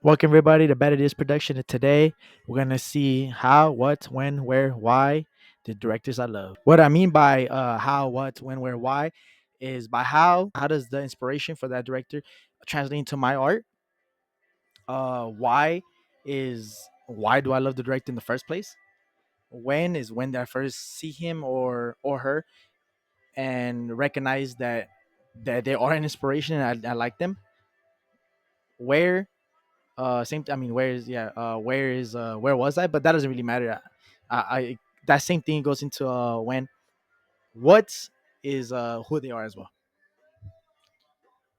Welcome everybody to Better This Production. And today we're gonna see how, what, when, where, why the directors I love. What I mean by how, what, when, where, why is by how does the inspiration for that director translate into my art? Why is why do I love the director in the first place? When is when did I first see him or her and recognize that they are an inspiration and I like them? Where same I mean where is yeah where is where was I, but that doesn't really matter. I that same thing goes into when what is who they are as well.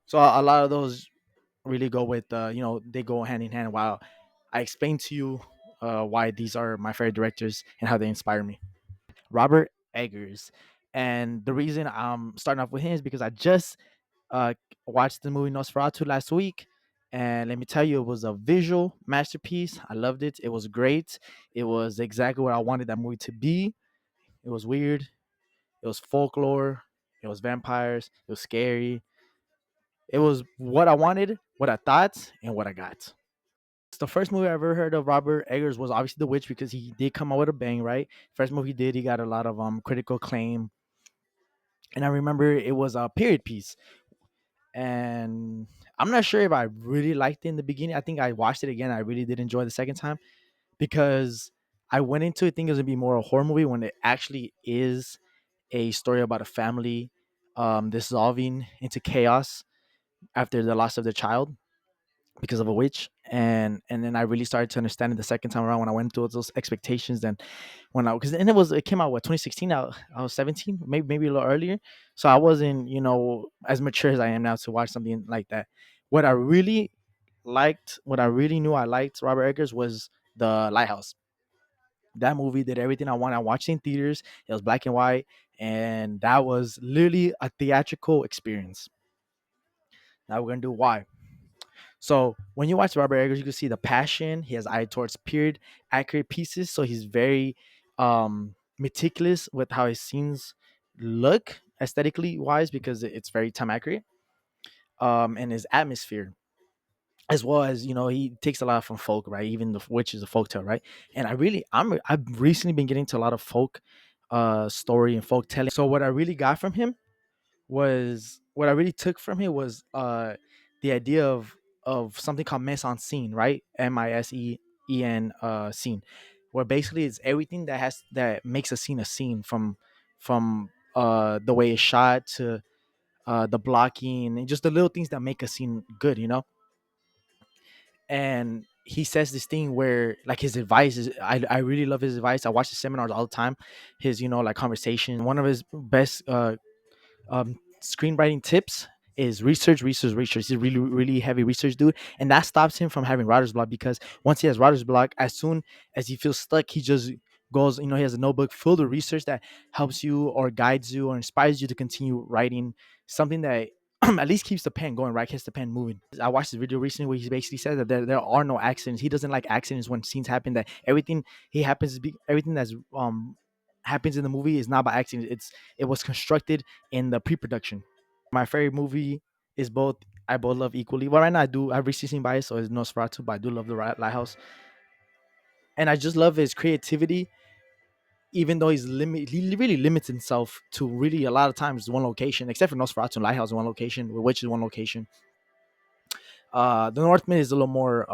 So a lot of those really go with they go hand in hand. While I explain to you why these are my favorite directors and how they inspire me. Robert Eggers. And the reason I'm starting off with him is because I just uh, watched the movie Nosferatu last week. And let me tell you, it was a visual masterpiece. I loved it. It was great. It was exactly what I wanted that movie to be. It was weird. It was folklore. It was vampires. It was scary. It was what I wanted, what I thought, and what I got. It's the first movie I ever heard of Robert Eggers was obviously The Witch because he did come out with a bang, right? First movie he did, he got a lot of critical acclaim, and I remember it was a period piece. And I'm not sure if I really liked it in the beginning. I think I watched it again. I really did enjoy the second time because I went into it thinking it was gonna be more a horror movie when it actually is a story about a family dissolving into chaos after the loss of their child because of a witch. And then I really started to understand it the second time around when I went through those expectations. Then when I because and it came out what 2016. I was 17, maybe a little earlier, so I wasn't as mature as I am now to watch something like that. What I really liked, what I really knew I liked Robert Eggers was The Lighthouse. That movie did everything I wanted. I watched it in theaters. It was black and white, and that was literally a theatrical experience. Now we're gonna do why. So when you watch Robert Eggers, you can see the passion. He has eye towards period accurate pieces. So he's very meticulous with how his scenes look aesthetically wise because it's very time accurate. And his atmosphere, as well as he takes a lot from folk, right? Even the Witch is a folk tale, right? And I've recently been getting to a lot of folk story and folk telling. So what I really got from him was what I really took from it was the idea of something called mise en scene, right? MISEEN scene, where basically it's everything that makes a scene from the way it's shot to the blocking and just the little things that make a scene good, and he says this thing where like his advice is I really love his advice. I watch the seminars all the time. His like conversation. One of his best screenwriting tips is research, research, research. He's a really, really heavy research dude, and that stops him from having writer's block because once he has writer's block, as soon as he feels stuck, he just goes. He has a notebook filled with research that helps you or guides you or inspires you to continue writing something that at least keeps the pen going, right? Keeps the pen moving. I watched this video recently where he basically said that there are no accidents. He doesn't like accidents when scenes happen. That everything he happens to be everything that's happens in the movie is not by accident. It was constructed in the pre-production. My favorite movie is both. I both love equally. Well, right now I have recency bias, so it's Nosferatu, but I do love the Lighthouse, and I just love his creativity. Even though he really limits himself to really a lot of times one location, except for Nosferatu and Lighthouse, one location, which is one location. The Northman is a little more,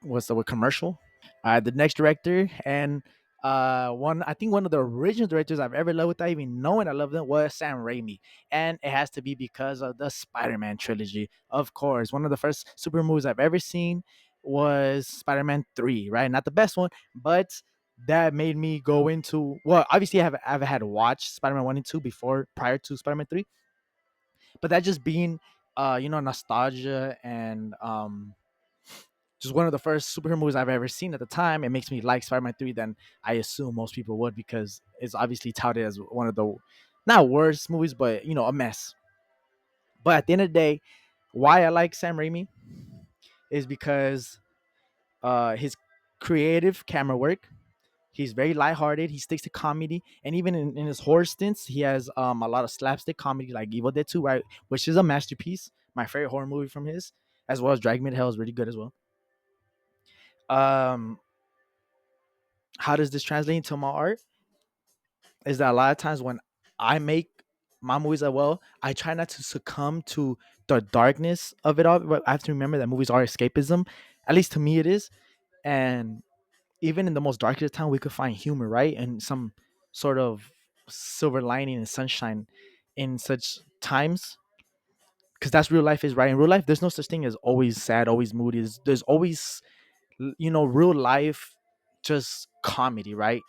what's the word, commercial. The next director and one I think one of the original directors I've ever loved without even knowing I love them was Sam Raimi, and it has to be because of the Spider-Man trilogy. Of course, one of the first super movies I've ever seen was Spider-Man 3, right? Not the best one, but that made me go into well, obviously I've had to watch Spider-Man 1 and 2 before prior to Spider-Man 3, but that just being nostalgia and just one of the first superhero movies I've ever seen at the time. It makes me like Spider-Man 3 than I assume most people would because it's obviously touted as one of the not worst movies, but a mess. But at the end of the day, why I like Sam Raimi is because his creative camera work. He's very lighthearted. He sticks to comedy, and even in his horror stints, he has a lot of slapstick comedy, like Evil Dead 2, right, which is a masterpiece. My favorite horror movie from his. as well as Drag Me to Hell is really good as well. Um, how does this translate into my art? Is that a lot of times when I make my movies as well, I try not to succumb to the darkness of it all. But I have to remember that movies are escapism. At least to me, it is. And even in the most darkest time, we could find humor, right? And some sort of silver lining and sunshine in such times. Because that's real life is, right? In real life, there's no such thing as always sad, always moody. There's always, real life, just comedy, right?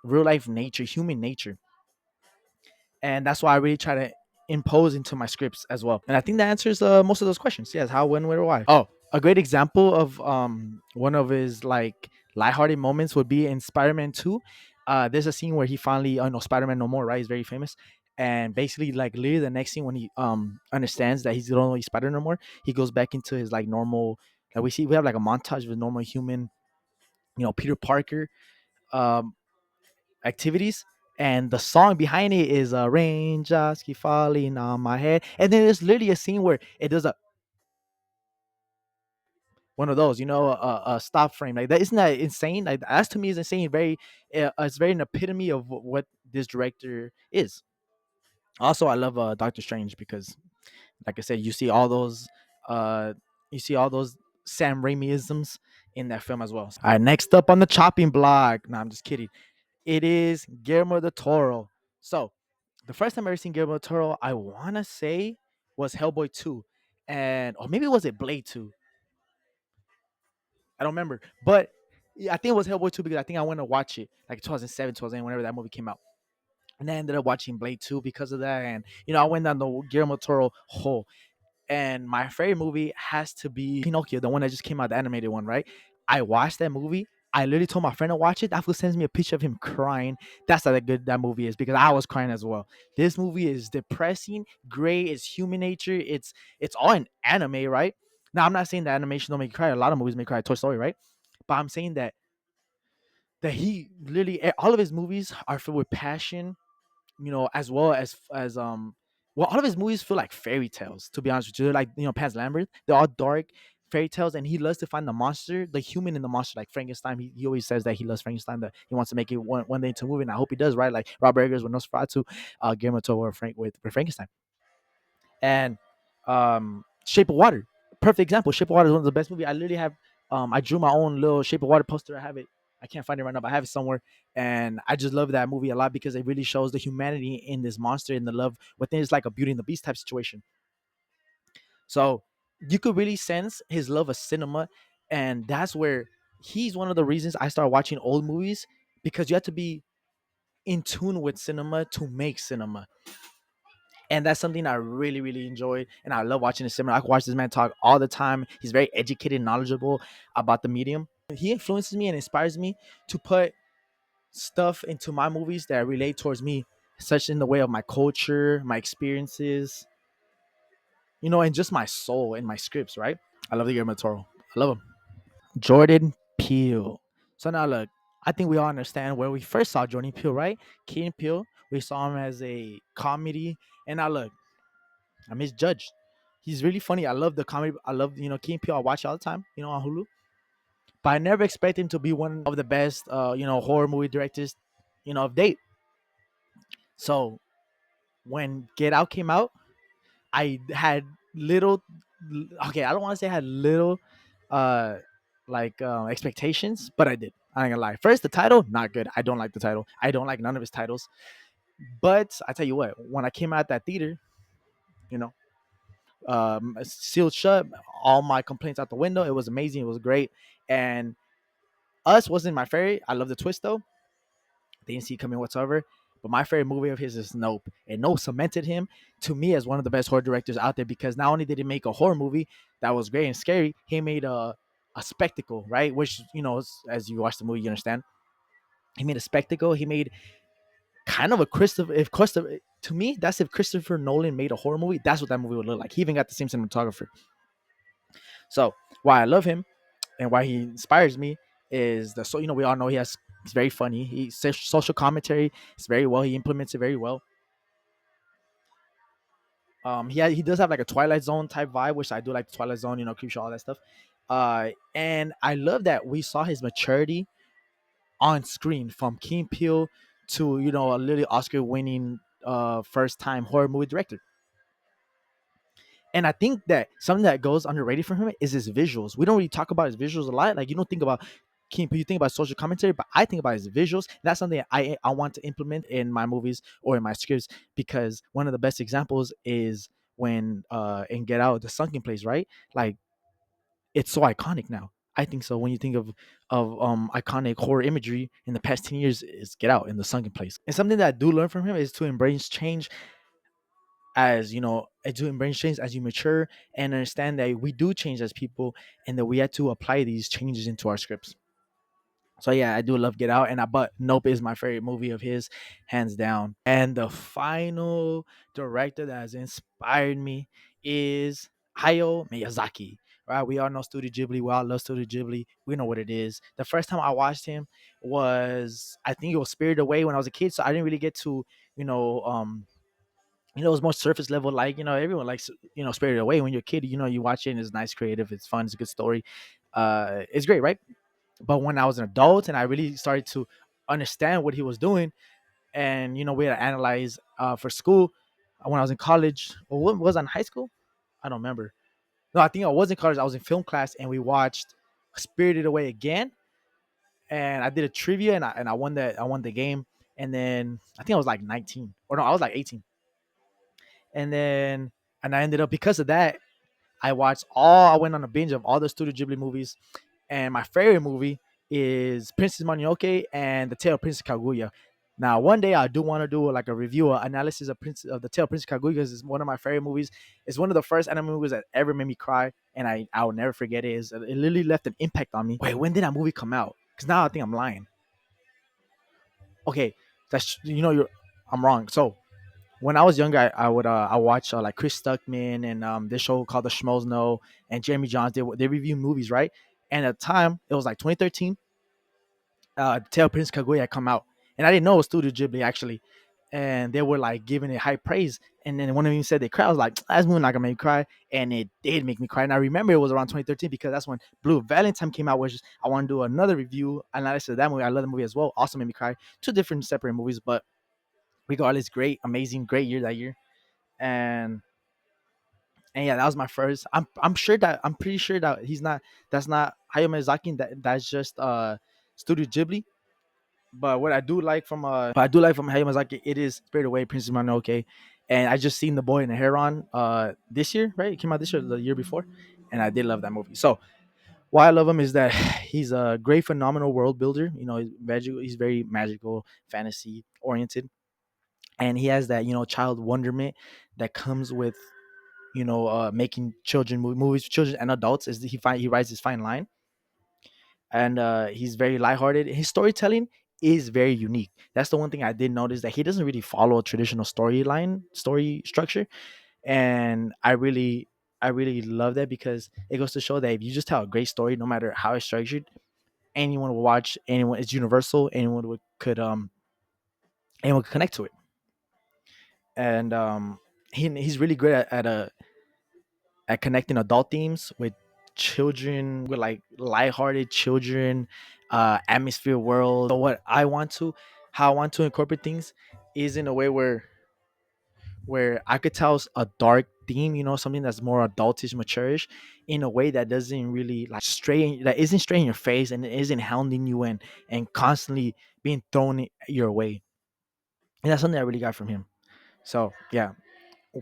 Real life nature, human nature. And that's why I really try to impose into my scripts as well. And I think that answers most of those questions. Yes, how, when, where, why. Oh, a great example of one of his like lighthearted moments would be in Spider-Man 2. There's a scene where he finally, Spider-Man no more, right? He's very famous. And basically, like literally the next scene when he understands that he's not only Spider no more, he goes back into his like normal. Like we have like a montage of a normal human, Peter Parker um activities, and the song behind it is rain just keep falling on my head, and then there's literally a scene where it does a one of those, a stop frame like that. Isn't that insane? Like that's to me is insane. Very it's very an epitome of what this director is. Also, I love Doctor Strange because, like I said, uh you see all those Sam Raimi-isms in that film as well. All right, next up on the chopping block. No, I'm just kidding. It is Guillermo del Toro. So the first time I ever seen Guillermo del Toro, I wanna say was Hellboy 2. And or maybe was it Blade 2? I don't remember. But yeah, I think it was Hellboy 2 because I think I went to watch it like 2007, 2008, whenever that movie came out. And I ended up watching Blade 2 because of that. And I went down the Guillermo del Toro hole. And my favorite movie has to be Pinocchio, the one that just came out, the animated one, right? I watched that movie. I literally told my friend to watch it. That fool sends me a picture of him crying. That's how good that movie is because I was crying as well. This movie is depressing, great. It's human nature. It's all in anime, right? Now I'm not saying that animation don't make you cry. A lot of movies make you cry. Toy Story, right? But I'm saying that he literally all of his movies are filled with passion, as well as well, all of his movies feel like fairy tales. To be honest with you, they're like Pan's Labyrinth. They're all dark fairy tales, and he loves to find the monster, the human in the monster, like Frankenstein. He always says that he loves Frankenstein. That he wants to make it one day into a movie, and I hope he does. Right, like Robert Eggers with Nosferatu, Guillermo del Toro with Frankenstein, and Shape of Water. Perfect example. Shape of Water is one of the best movies. I literally have I drew my own little Shape of Water poster. I have it. I can't find it right now, but I have it somewhere. And I just love that movie a lot because it really shows the humanity in this monster and the love within. It's like a Beauty and the Beast type situation. So you could really sense his love of cinema, and that's where he's one of the reasons I started watching old movies, because you have to be in tune with cinema to make cinema. And that's something I really, really enjoy, and I love watching the cinema. I can watch this man talk all the time. He's very educated and knowledgeable about the medium. He influences me and inspires me to put stuff into my movies that relate towards me, such in the way of my culture, my experiences, and just my soul and my scripts, right? I love the Guillermo del Toro. I love him. Jordan Peele. So now look, I think we all understand where we first saw Jordan Peele, right? Key and Peele. We saw him as a comedy. And now look, I misjudged. He's really funny. I love the comedy. I love, Key and Peele. I watch all the time, on Hulu. But I never expect him to be one of the best horror movie directors, of date. So when Get Out came out, I had little, okay, I don't want to say I had little uh expectations, but I did. I ain't gonna lie. First, the title, not good. I don't like the title. I don't like none of his titles. But I tell you what, when I came out that theater, you know, sealed shut, all my complaints out the window. It was amazing. It was great. And Us wasn't my favorite. I love the twist though. Didn't see it coming whatsoever. But my favorite movie of his is Nope. And Nope cemented him to me as one of the best horror directors out there, because not only did he make a horror movie that was great and scary, he made a spectacle, right? Which, as you watch the movie, you understand. He made a spectacle. He made kind of a Christopher, to me, that's if Christopher Nolan made a horror movie, that's what that movie would look like. He even got the same cinematographer. So why I love him and why he inspires me is the, so we all know he's very funny. He says social commentary. It's very well. He implements it very well. He does have like a Twilight Zone type vibe, which I do like the Twilight Zone, Creepshow, all that stuff. And I love that we saw his maturity on screen from King Peele to a literally Oscar winning first time horror movie director. And I think that something that goes underrated for him is his visuals. We don't really talk about his visuals a lot. Like, you don't think about King Peele, you think about social commentary, but I think about his visuals. That's something that I want to implement in my movies or in my scripts, because one of the best examples is when in Get Out, the sunken place, right? Like, it's so iconic now. I think so. When you think of iconic horror imagery in the past 10 years, is Get Out in the sunken place. And something that I do learn from him is to embrace change, to embrace change as you mature, and understand that we do change as people, and that we have to apply these changes into our scripts. So yeah, I do love Get Out, but Nope is my favorite movie of his, hands down. And the final director that has inspired me is Hayao Miyazaki. Right, we all know Studio Ghibli. We all love Studio Ghibli. We know what it is. The first time I watched him was, I think it was Spirited Away when I was a kid. So I didn't really get to, you know, um, it was more surface level. Like, everyone likes, Spirited Away when you're a kid. You watch it and it's nice, creative, it's fun, it's a good story. It's great, right? But when I was an adult and I really started to understand what he was doing, and we had to analyze for school when I was in college, or what was I in high school? I don't remember. No, I think I was in college. I was in film class, and we watched Spirited Away again. And I did a trivia, and I won that. I won the game. And then I think I was like 19, or no, I was like 18. And then I ended up, because of that, I went on a binge of all the Studio Ghibli movies, and my favorite movie is Princess Mononoke and The Tale of Princess Kaguya. Now, one day I do want to do like a review or analysis of The Tale of Princess Kaguya, because it's one of my favorite movies. It's one of the first anime movies that ever made me cry, and I will never forget it. It literally left an impact on me. Wait, when did that movie come out? Because now I think I'm lying. Okay, that's I'm wrong. So when I was younger, I watch like Chris Stuckman and this show called The Schmoes Know, and Jeremy Johns. They review movies, right? And at the time, it was like 2013. Tale Prince Kaguya had come out, and I didn't know it was Studio Ghibli actually, and they were like giving it high praise. And then one of them said they cried. I was like, "That's movie not gonna make me cry," and it did make me cry. And I remember it was around 2013, because that's when Blue Valentine came out, which I want to do another review analysis of that movie. I love the movie as well. Also made me cry. Two different separate movies, but regardless, great, amazing, great year that year. And yeah, that was my first. I'm pretty sure that that's not Hayao Miyazaki. That's just Studio Ghibli. But I do like from Hayao Miyazaki, it is Spirited Away, Princess Mononoke, and I just seen The Boy and the Heron this year, right? It came out this year, the year before, and I did love that movie. So why I love him is that he's a great, phenomenal world builder. He's very magical, fantasy oriented, and he has that child wonderment that comes with making movies, children and adults. Is he writes his fine line, and he's very lighthearted. His storytelling is very unique. That's the one thing I did notice, that he doesn't really follow a traditional story structure, and I really love that, because it goes to show that if you just tell a great story, no matter how it's structured, anyone will watch. Anyone, it's universal. Anyone could connect to it, and he's really great at connecting adult themes with children, with like lighthearted children, atmosphere world. So how I want to incorporate things is in a way where I could tell a dark theme, something that's more adultish, maturish, in a way that doesn't really like that isn't straight in your face, and isn't hounding you and constantly being thrown your way. And that's something I really got from him. So yeah,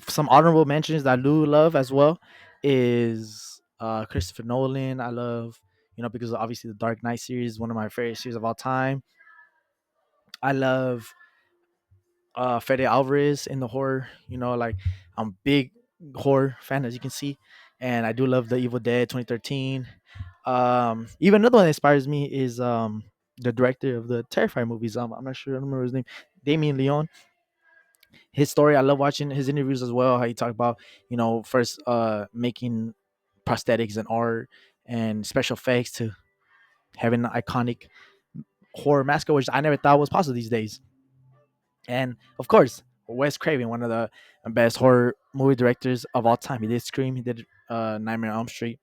some honorable mentions that I do love as well is Christopher Nolan. I love, because obviously the Dark Knight series is one of my favorite series of all time. I love Fede Alvarez in the horror. Like, I'm a big horror fan, as you can see, and I do love the Evil Dead 2013. Even another one that inspires me is the director of the Terrifier movies. I'm not sure, I don't remember his name. Damien Leone. His story, I love watching his interviews as well. How he talked about, first making prosthetics and art and special effects to having an iconic horror mascot, which I never thought was possible these days. And of course, Wes Craven, one of the best horror movie directors of all time. He did Scream. He did Nightmare on Elm Street.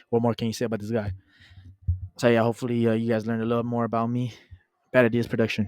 What more can you say about this guy? So yeah, hopefully you guys learned a little more about me. Bad Ideas Production.